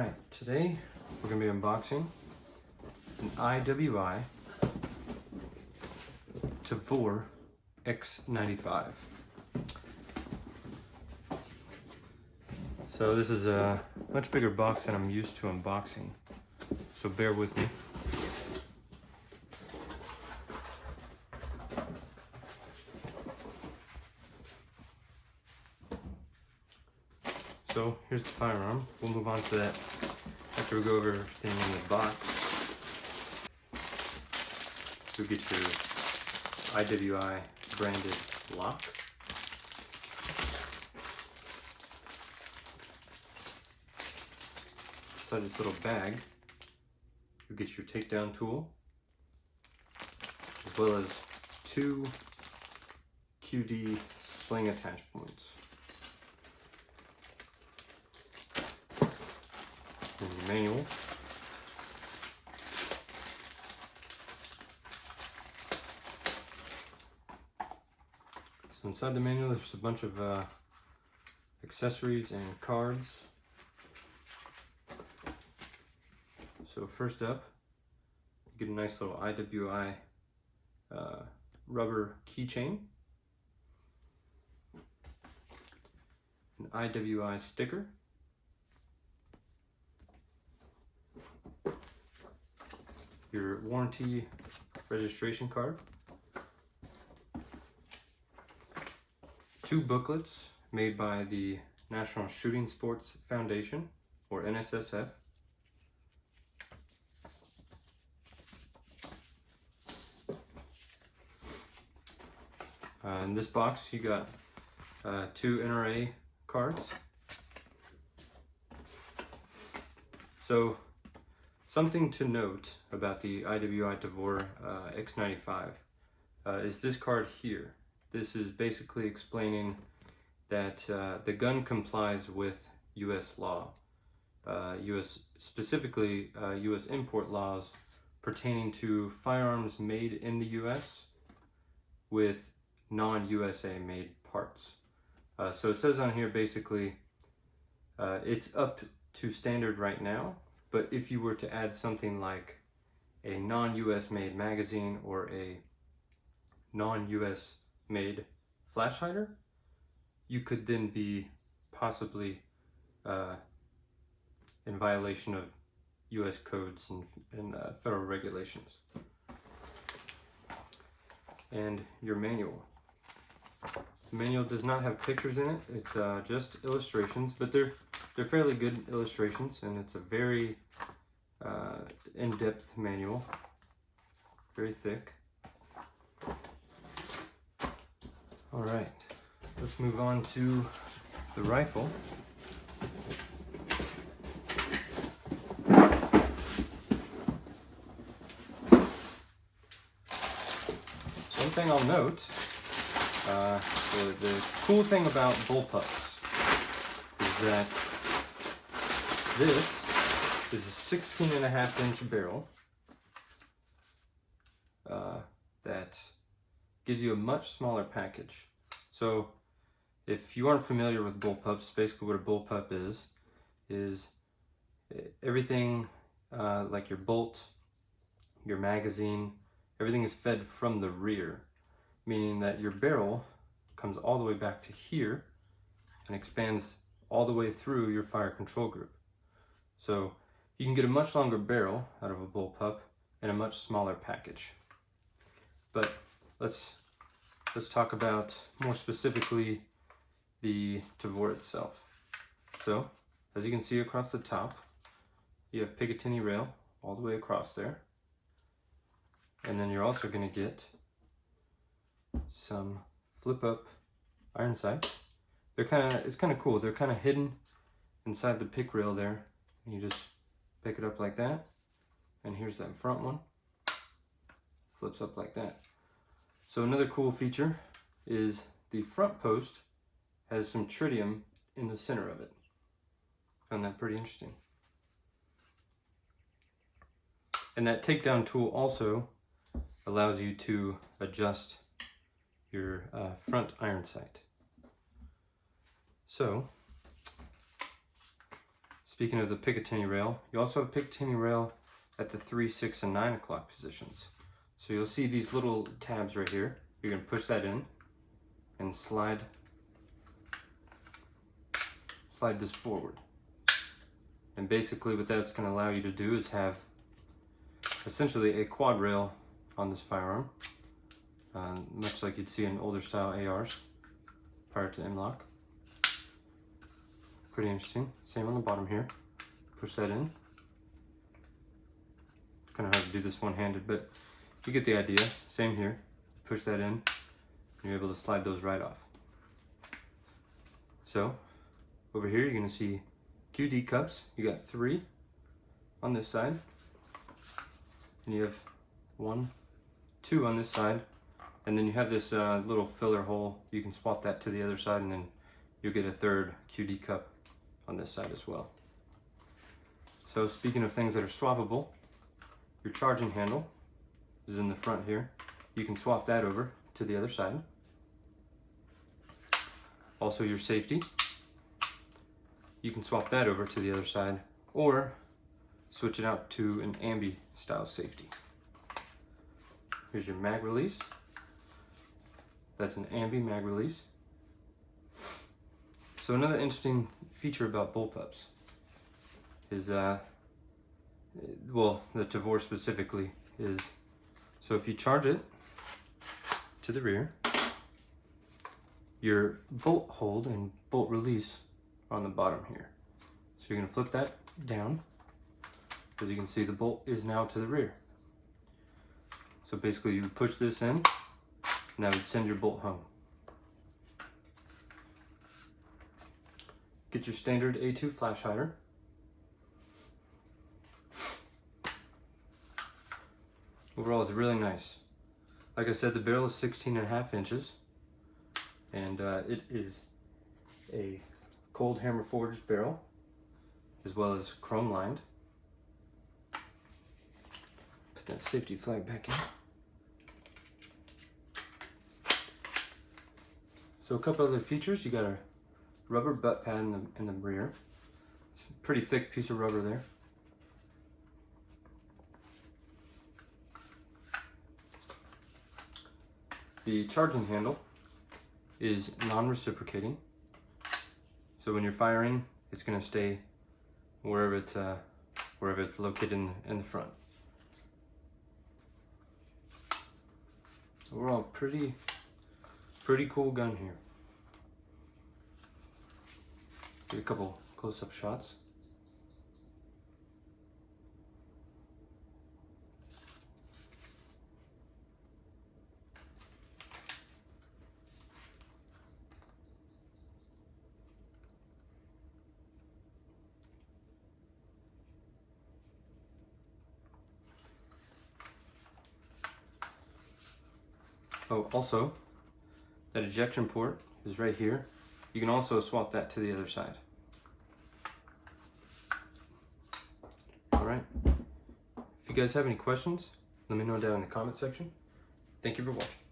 Alright, today we're going to be unboxing an IWI Tavor X95. So this is a much bigger box than I'm used to unboxing, so bear with me. So here's the firearm. We'll move on to that after we go over everything in the box. You'll get your IWI branded lock. Inside this little bag, you'll get your takedown tool, as well as two QD sling attach points. And your manual. So inside the manual there's a bunch of accessories and cards. So first up, you get a nice little IWI rubber keychain, an IWI sticker, your warranty registration card, two booklets made by the National Shooting Sports Foundation, or NSSF, in this box you got two NRA cards. So something to note about the IWI Tavor X95 is this card here. This is basically explaining that the gun complies with U.S. law, specifically U.S. import laws pertaining to firearms made in the U.S. with non-USA made parts. So it says on here basically it's up to standard right now, but if you were to add something like a non-US made magazine or a non-US made flash hider, you could then be possibly in violation of US codes and federal regulations. And your manual. The manual does not have pictures in it, it's just illustrations, but they're fairly good illustrations, and it's a very in-depth manual, very thick. Alright, let's move on to the rifle. One thing I'll note, the cool thing about bullpups is that this is a 16.5-inch barrel that gives you a much smaller package. So if you aren't familiar with bullpups, basically what a bullpup is everything like your bolt, your magazine, everything is fed from the rear, meaning that your barrel comes all the way back to here and expands all the way through your fire control group. So you can get a much longer barrel out of a bullpup and a much smaller package. But let's talk about more specifically the Tavor itself. So as you can see across the top, you have Picatinny rail all the way across there. And then you're also going to get some flip-up iron sights. It's kind of cool. They're kind of hidden inside the pick rail there. And you just pick it up like that. And here's that front one. Flips up like that. So another cool feature is the front post has some tritium in the center of it. Found that pretty interesting. And that takedown tool also allows you to adjust your front iron sight. So speaking of the Picatinny rail, you also have Picatinny rail at the 3, 6, and 9 o'clock positions. So you'll see these little tabs right here. You're going to push that in and slide this forward. And basically what that's going to allow you to do is have essentially a quad rail on this firearm, much like you'd see in older style ARs prior to M-lock. Pretty interesting. Same on the bottom here. Push that in. Kind of hard to do this one-handed, but you get the idea. Same here. Push that in, and you're able to slide those right off. So over here you're going to see QD cups. You got 3 on this side, and you have 1, 2 on this side, and then you have this little filler hole. You can swap that to the other side, and then you'll get a 3rd QD cup on this side as well. So speaking of things that are swappable, your charging handle is in the front here. You can swap that over to the other side. Also your safety, you can swap that over to the other side or switch it out to an ambi style safety. Here's your mag release. That's an ambi mag release. So another interesting feature about bullpups is, well, the Tavor specifically is, so if you charge it to the rear, your bolt hold and bolt release are on the bottom here. So you're going to flip that down. As you can see, the bolt is now to the rear. So basically you push this in, and that would send your bolt home. Get your standard A2 flash hider. Overall, it's really nice. Like I said, the barrel is 16.5 inches, and it is a cold hammer forged barrel, as well as chrome lined. Put that safety flag back in. So a couple other features. You got a rubber butt pad in the rear. It's a pretty thick piece of rubber there. The charging handle is non-reciprocating, so when you're firing, it's going to stay wherever it's located in the front. Overall, pretty cool gun here. Get a couple close-up shots. Oh, also, that ejection port is right here. You can also swap that to the other side. Alright, if you guys have any questions, let me know down in the comment section. Thank you for watching.